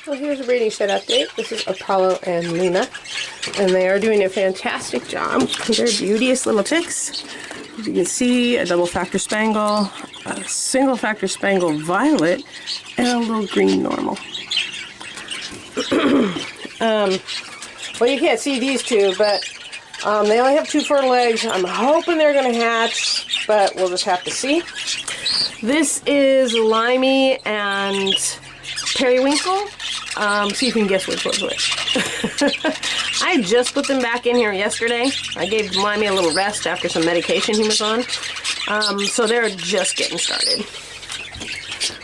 Well, here's a breeding shed update. This is Apollo and Luna, and they are doing a fantastic job. They're beauteous little chicks. As you can see, a double factor spangle, a single factor spangle violet, and a little green normal. Well, you can't see these two, but they only have 2 fertile eggs. I'm hoping they're going to hatch, but we'll just have to see. This is Limey and Periwinkle. So you can guess which one's which. I just put them back in here yesterday. I gave Limey a little rest after some medication he was on. So they're just getting started.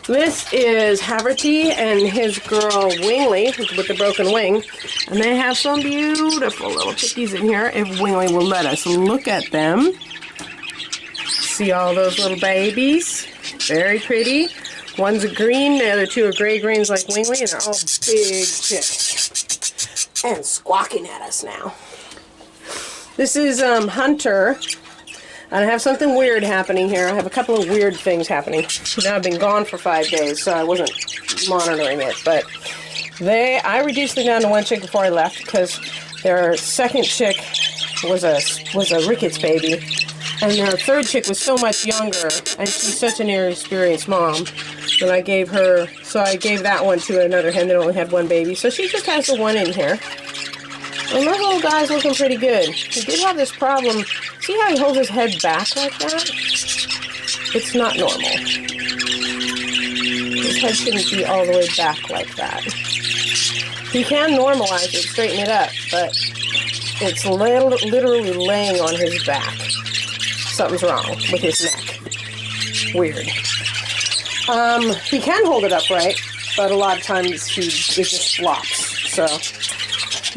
This is Haverty and his girl Wingley with the broken wing. And they have some beautiful little chickies in here if Wingley will let us look at them. See all those little babies? Very pretty. One's a green, the other 2 are gray-greens like Wingley, and they're all big chicks. And squawking at us now. This is Hunter. And I have something weird happening here. I have a couple of weird things happening. Now I've been gone for 5 days, so I wasn't monitoring it. But I reduced them down to 1 chick before I left because their second chick was a rickets baby. And their third chick was so much younger, and she's such an inexperienced mom, that I gave that one to another hen that only had 1 baby. So she just has the 1 in here. And that little guy's looking pretty good. He did have this problem. See how he holds his head back like that? It's not normal. His head shouldn't be all the way back like that. He can normalize it, straighten it up, but it's literally laying on his back. Something's wrong with his neck. Weird. He can hold it upright, but a lot of times it just flops. So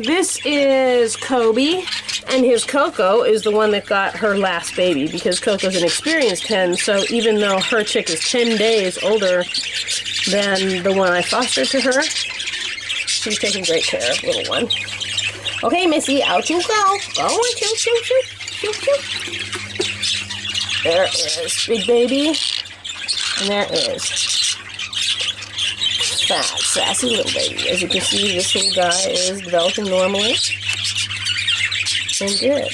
this is Kobe, and his Coco is the one that got her last baby because Coco's an experienced hen. So even though her chick is 10 days older than the one I fostered to her, she's taking great care of little one. Okay, Missy, out you go. Go on, choo choo choo choo choo. There is Big Baby, and there is Fat, Sassy Little Baby. As you can see, this little guy is developing normally and good.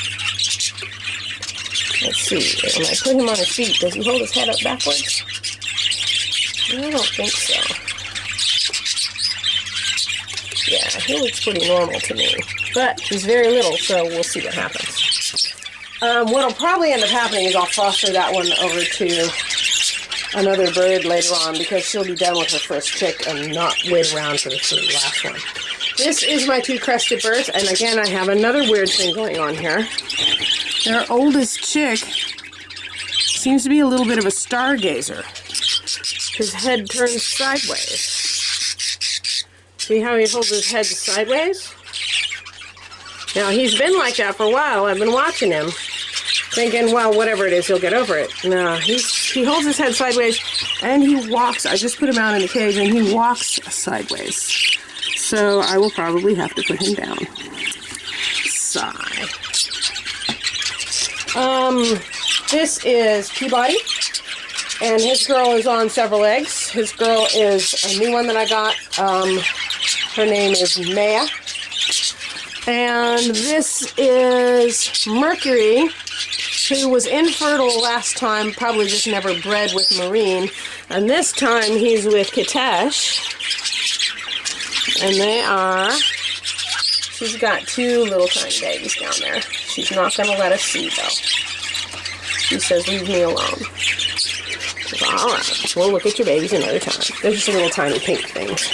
Let's see, when I put him on his feet, does he hold his head up backwards? I don't think so. Yeah, he looks pretty normal to me, but he's very little, so we'll see what happens. What'll probably end up happening is I'll foster that one over to another bird later on because she'll be done with her first chick and not wait around for the last one. This is my 2 crested birds, and again, I have another weird thing going on here. Their oldest chick seems to be a little bit of a stargazer. His head turns sideways. See how he holds his head sideways? Now, he's been like that for a while. I've been watching him, thinking, well, whatever it is, he'll get over it. No, he holds his head sideways, and he walks. I just put him out in the cage, and he walks sideways. So I will probably have to put him down. Sigh. This is Peabody, and his girl is on several eggs. His girl is a new one that I got. Her name is Maya. And this is Mercury, who was infertile last time, probably just never bred with Marine. And this time he's with Kitesh. And she's got 2 little tiny babies down there. She's not going to let us see, though. She says, leave me alone. Says, all right, we'll look at your babies another time. They're just little tiny pink things.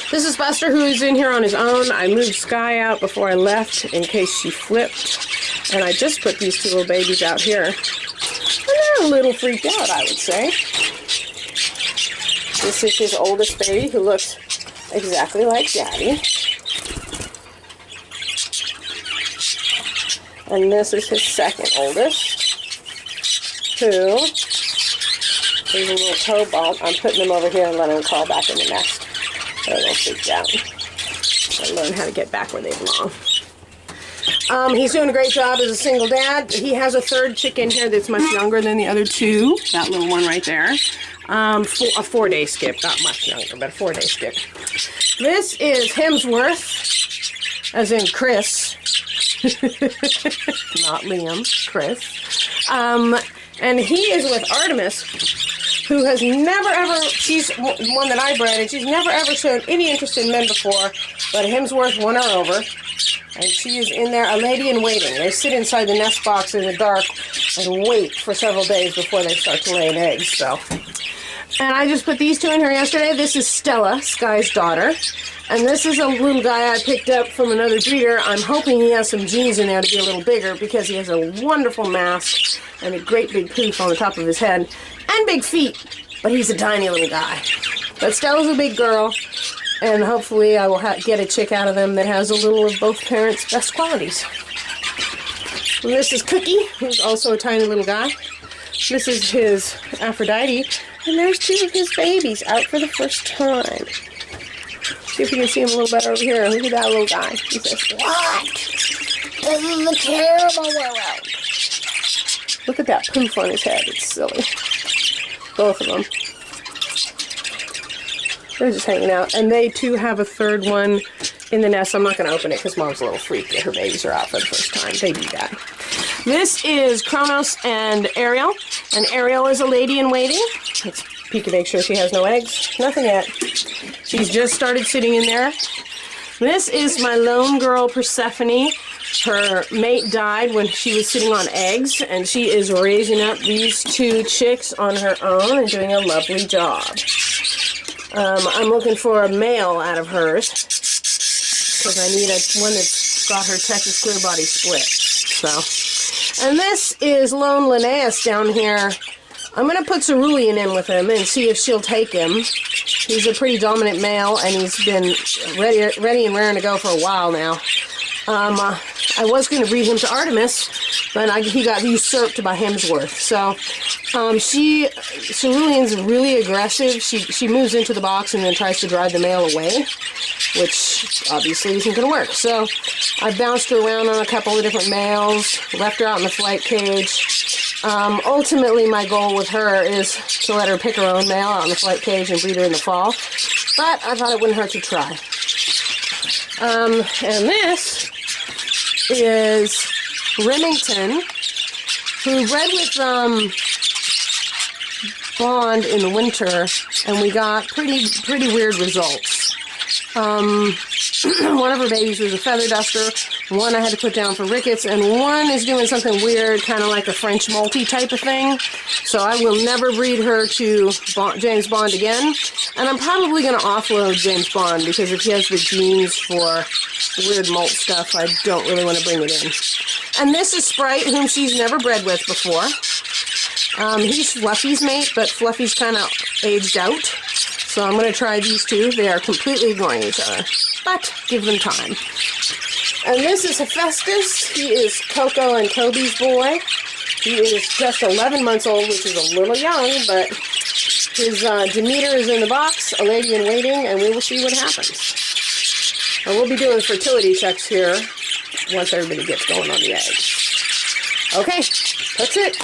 This is Buster, who's in here on his own. I moved Sky out before I left in case she flipped. And I just put these 2 little babies out here. And they're a little freaked out, I would say. This is his oldest baby, who looks exactly like Daddy. And this is his second oldest, who is a little cobalt. I'm putting them over here and letting them crawl back in the nest. They're a little freaked out. Gotta learn how to get back where they belong. He's doing a great job as a single dad. He has a 3rd chick in here that's much younger than the other 2. That little one right there. A 4-day skip, not much younger, but a 4-day skip. This is Hemsworth, as in Chris, not Liam, Chris. And he is with Artemis, who has never ever, she's one that I bred, and she's never ever shown any interest in men before, but Hemsworth won her over. And she is in there, a lady in waiting. They sit inside the nest box in the dark and wait for several days before they start to lay an egg, so. And I just put these two in here yesterday. This is Stella, Sky's daughter. And this is a little guy I picked up from another breeder. I'm hoping he has some genes in there to be a little bigger because he has a wonderful mask and a great big poof on the top of his head and big feet. But he's a tiny little guy. But Stella's a big girl. And hopefully I will get a chick out of them that has a little of both parents' best qualities. And this is Cookie, who's also a tiny little guy. This is his Aphrodite. And there's two of his babies out for the first time. See if you can see him a little better over here. Look at that little guy. He says, "What? This is a terrible world." Look at that poof on his head. It's silly. Both of them. They're just hanging out. And they, too, have a third one in the nest. I'm not going to open it because Mom's a little freaked that her babies are out for the first time. They do that. This is Kronos and Ariel. And Ariel is a lady in waiting. Let's peek and make sure she has no eggs. Nothing yet. She's just started sitting in there. This is my lone girl, Persephone. Her mate died when she was sitting on eggs, and she is raising up these two chicks on her own and doing a lovely job. I'm looking for a male out of hers because I need one that's got her Texas Clear Body split. So, and this is lone Linnaeus down here. I'm going to put Cerulean in with him and see if she'll take him. He's a pretty dominant male, and he's been ready and raring to go for a while now. I was going to breed him to Artemis, but he got usurped by Hemsworth. So, Cerulean's really aggressive. She moves into the box and then tries to drive the male away, which obviously isn't going to work. So, I bounced her around on a couple of different males, left her out in the flight cage. Ultimately, my goal with her is to let her pick her own male out in the flight cage and breed her in the fall. But I thought it wouldn't hurt to try. And this is Remington, who bred with Bond in the winter, and we got pretty weird results. One of her babies was a feather duster, one I had to put down for rickets, and one is doing something weird, kind of like a French multi type of thing. So I will never breed her to James Bond again, and I'm probably going to offload James Bond, because if he has the genes for weird molt stuff, I don't really want to bring it in. And this is Sprite, whom she's never bred with before. He's Fluffy's mate, but Fluffy's kind of aged out. So I'm going to try these two. They are completely ignoring each other, but give them time. And this is Hephaestus. He is Coco and Toby's boy. He is just 11 months old, which is a little young, but his Demeter is in the box, a lady in waiting, and we will see what happens. And we'll be doing fertility checks here once everybody gets going on the eggs. Okay, that's it.